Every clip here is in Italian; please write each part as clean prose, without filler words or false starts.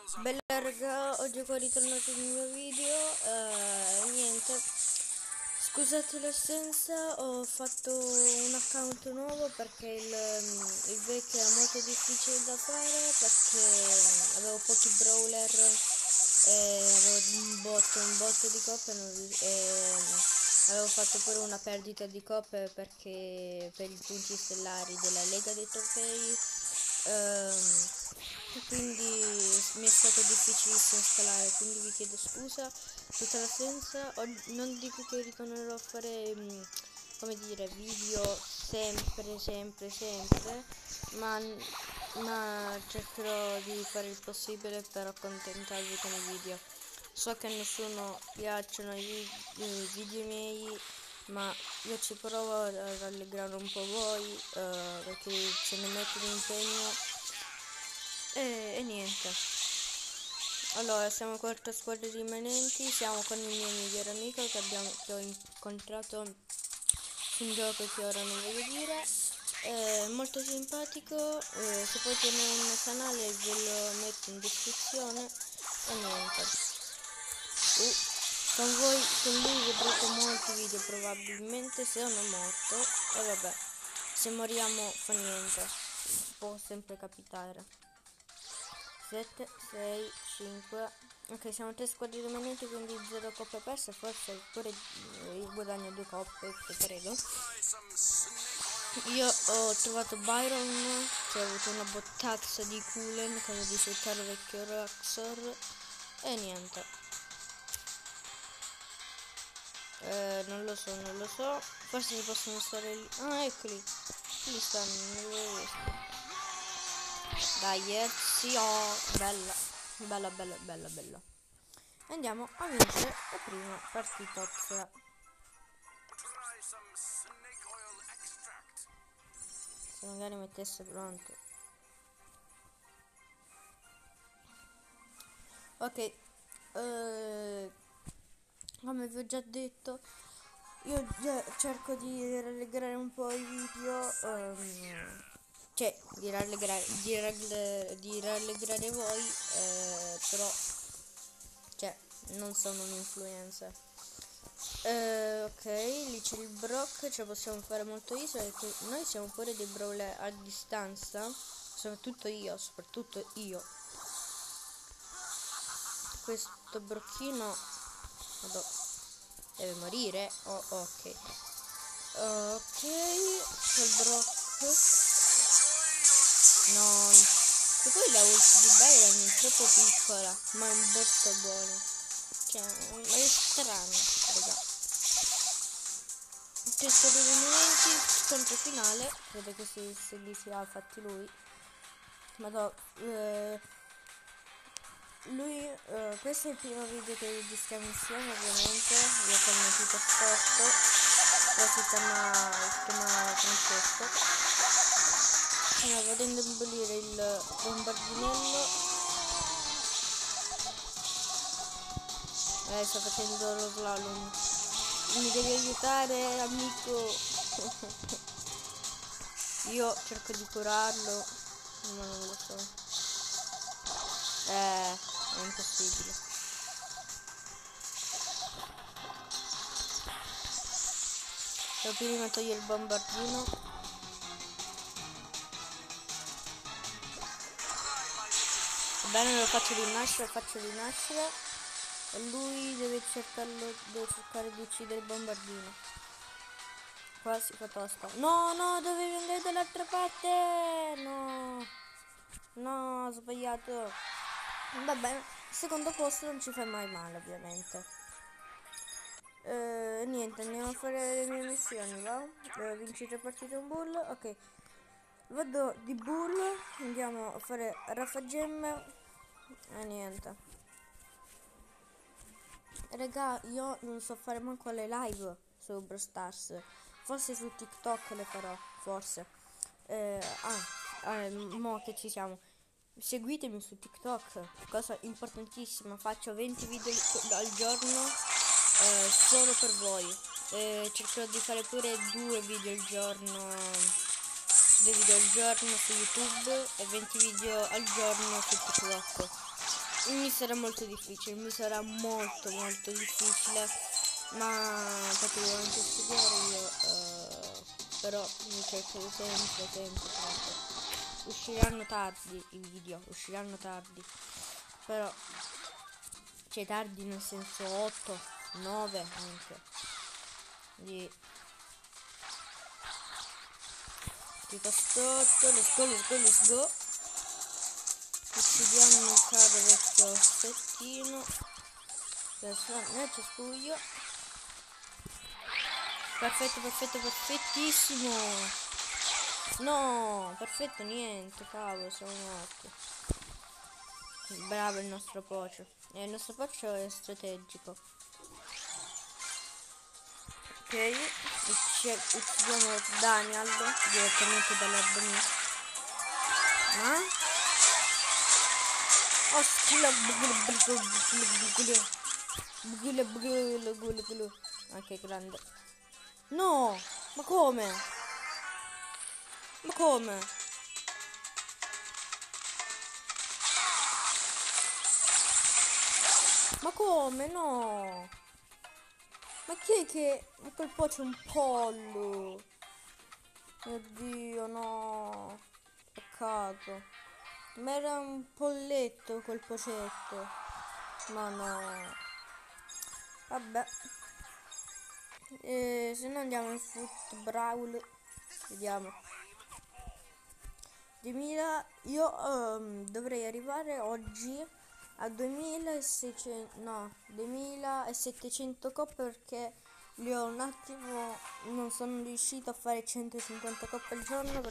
Bella raga, oggi qua ritornato il mio video, niente, scusate l'assenza, ho fatto un account nuovo perché il vecchio era molto difficile da fare perché avevo pochi brawler e avevo un botto di coppe e avevo fatto pure una perdita di coppe perché per i punti stellari della Lega dei Trofei. Quindi mi è stato difficilissimo scalare, quindi vi chiedo scusa tutta l'assenza. Non dico che ritornerò a fare come dire video sempre, ma cercherò di fare il possibile per accontentarvi con i video. So che a nessuno piacciono i video miei, ma io ci provo a rallegrare un po' voi perché ce ne metto l'impegno. E niente, allora siamo con 8 squadre rimanenti, siamo con il mio migliore amico che ho incontrato su un gioco che ora non voglio dire, è molto simpatico, se poi tiene un canale ve lo metto in descrizione. E niente, con lui vedrete molti video probabilmente se non è morto, e vabbè, se moriamo fa niente, può sempre capitare. 7, 6, 5. Ok, siamo 3 squadre rimanenti, quindi 0 coppe perse. Forse pure io guadagno 2 coppe, credo. Io ho trovato Byron, che ha avuto una bottazza di Kulen, come dice il caro vecchio Roxor. E niente. Non lo so. Forse si possono stare lì. Ah, eccoli. Lì stanno, non lo riesco. Dai, Ezio, bella. Andiamo a vincere la prima partitozza. Se magari mettesse pronto. Ok, come vi ho già detto, io cerco di rallegrare un po' i video, cioè di rallegrare voi, però cioè non sono un influencer. Ok, lì c'è il Brock, ce la possiamo fare molto easy perché noi siamo pure dei brawler a distanza, soprattutto io. Questo brocchino deve morire. Oh, ok, quel Brock no, e poi la ulti di Byron è troppo piccola, ma è un botto buono, cioè è strano, raga. Testo dei rimanenti, scontro finale, credo che se li sia fatti lui. Questo è il primo video che registriamo insieme, ovviamente, io con il tipo sporto, poi si chiama Francesco. Allora, vado a indebolire il bombardinello. Sto facendo lo slalom. Mi devi aiutare, amico. Io cerco di curarlo, ma non lo so. È impossibile. Però prima toglio il bombardino. Va bene, lo faccio rinascere. E lui deve cercare di uccidere il bombardino. Qua si fa tosta. No, dovevi andare dall'altra parte. No, ho sbagliato. Va bene, secondo posto non ci fa mai male, ovviamente. Niente, andiamo a fare le mie missioni, va? Vincere partita un bull. Ok, vado di bull. Andiamo a fare raffagemme. E niente. Raga, io non so fare manco le live su Brawl Stars. Forse su TikTok le farò, forse. Mo che ci siamo. Seguitemi su TikTok, cosa importantissima. Faccio 20 video al giorno solo per voi. Cercherò di fare pure 2 video al giorno. 2 video al giorno su YouTube e 20 video al giorno su TikTok. mi sarà molto difficile, mi sarà molto difficile, ma perché devo anche studiare io, però mi cerco sempre tanto. Usciranno tardi i video, usciranno tardi, però cioè tardi nel senso 8, 9 anche. Di stotto, let's go. Uccidiamo il caro vecchio ossettino. Nel cespuglio. Perfettissimo. No, perfetto niente, cavolo, siamo morti. Bravo il nostro Pocio. Il nostro Pocio è strategico. Ok, uccidiamo Daniel direttamente dall'Arbonia. Oh, schilla. Anche grande. No, ma come? Ma come? Ma come? No. Ma chi è che... quel po' c'è un pollo. Mio Dio, no. Peccato. Ma era un polletto quel pocetto. Ma no. Vabbè. Se no andiamo in foot brawl. Vediamo. 2000. Io dovrei arrivare oggi a 2600. No, 2700 coppe perché li ho un attimo. Non sono riuscito a fare 150 coppe al giorno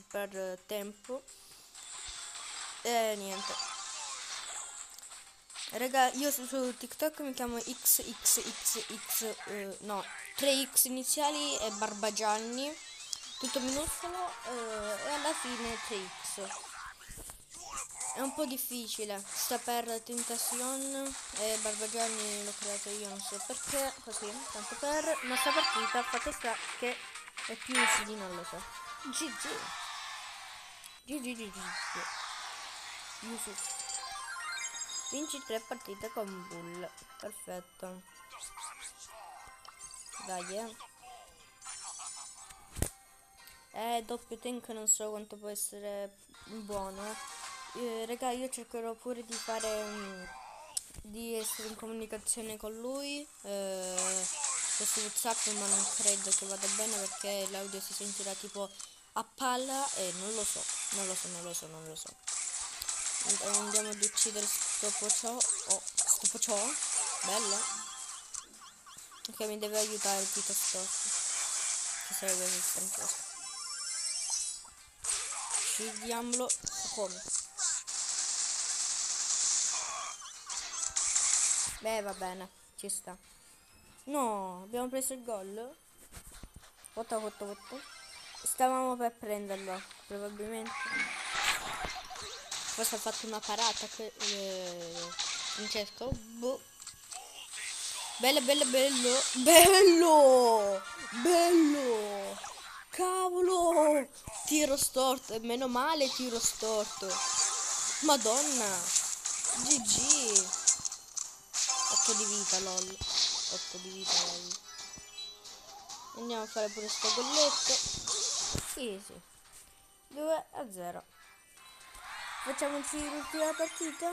per tempo. E niente. Raga, io su TikTok mi chiamo XXXX, no, 3X iniziali e Barbagianni, tutto minuscolo, e alla fine 3X. È un po' difficile, sta per Tentacion e Barbagianni l'ho creato io, non so perché, così, tanto per, ma sta partita, fatto sta che è più easy, non lo so. GG. Yusuf. Vinci 3 partite con Bull. Perfetto. Dai, doppio tank non so quanto può essere buono. Raga, io cercherò pure di fare... di essere in comunicazione con lui. Su WhatsApp, ma non credo che vada bene perché l'audio si sentirà tipo a palla e non lo so. Andiamo ad uccidere sto Pocio. Oh, sto Pocio. Bello. Ok, mi deve aiutare Tito Storto. Che sarebbe fantastico. Uccidiamolo. Come? Beh, va bene. Ci sta. No, abbiamo preso il gol. Otto. Stavamo per prenderlo, probabilmente. Forse ha fatto una parata Francesco. Boh. Bello. Cavolo. Tiro storto. Meno male tiro storto. Madonna. GG. 8 di vita, lol. 8 di vita, lol. Andiamo a fare pure sto golletto. Easy. 2-0. Facciamoci l'ultima partita?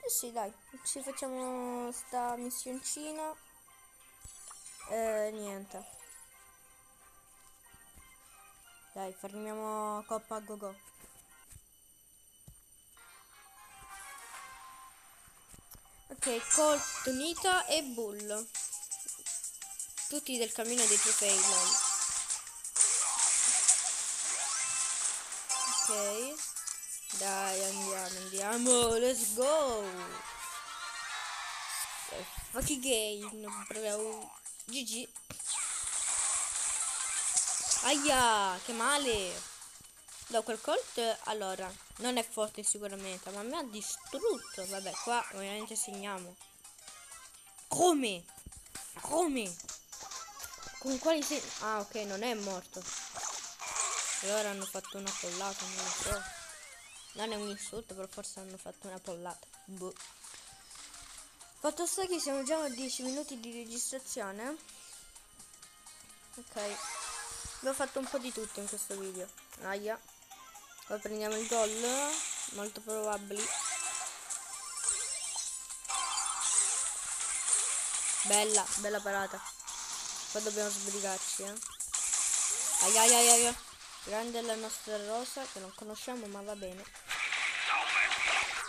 Sì, dai, ci facciamo sta missioncina. Niente. Dai, fermiamo Coppa a Gogo. Ok, Colt, Nita e Bull. Tutti del cammino dei trofei, lol. Ok. Dai, andiamo, let's go. Fucking game, bro. GG. Aia, che male. No, quel Colt, allora, non è forte sicuramente, ma mi ha distrutto. Vabbè, qua ovviamente segniamo. Come? Con quali segni? Ah, ok, non è morto. E ora hanno fatto una collata, non lo so. Non è un insulto, però forse hanno fatto una pollata. Boh. Fatto sta che siamo già a 10 minuti di registrazione. Ok. Abbiamo fatto un po' di tutto in questo video. Aia. Poi prendiamo il gol. Molto probabile. Bella, bella parata. Poi dobbiamo sbrigarci, Aia aia aia aia. Grande la nostra rosa, che non conosciamo, ma va bene.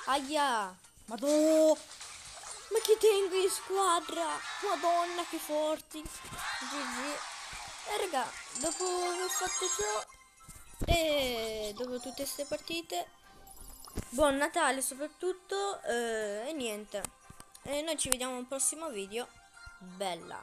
Aia. Madonna. Ma che tengo in squadra. Madonna, che forti. GG. E raga, dopo aver fatto ciò e dopo tutte queste partite, buon Natale soprattutto, e niente. E noi ci vediamo al prossimo video. Bella.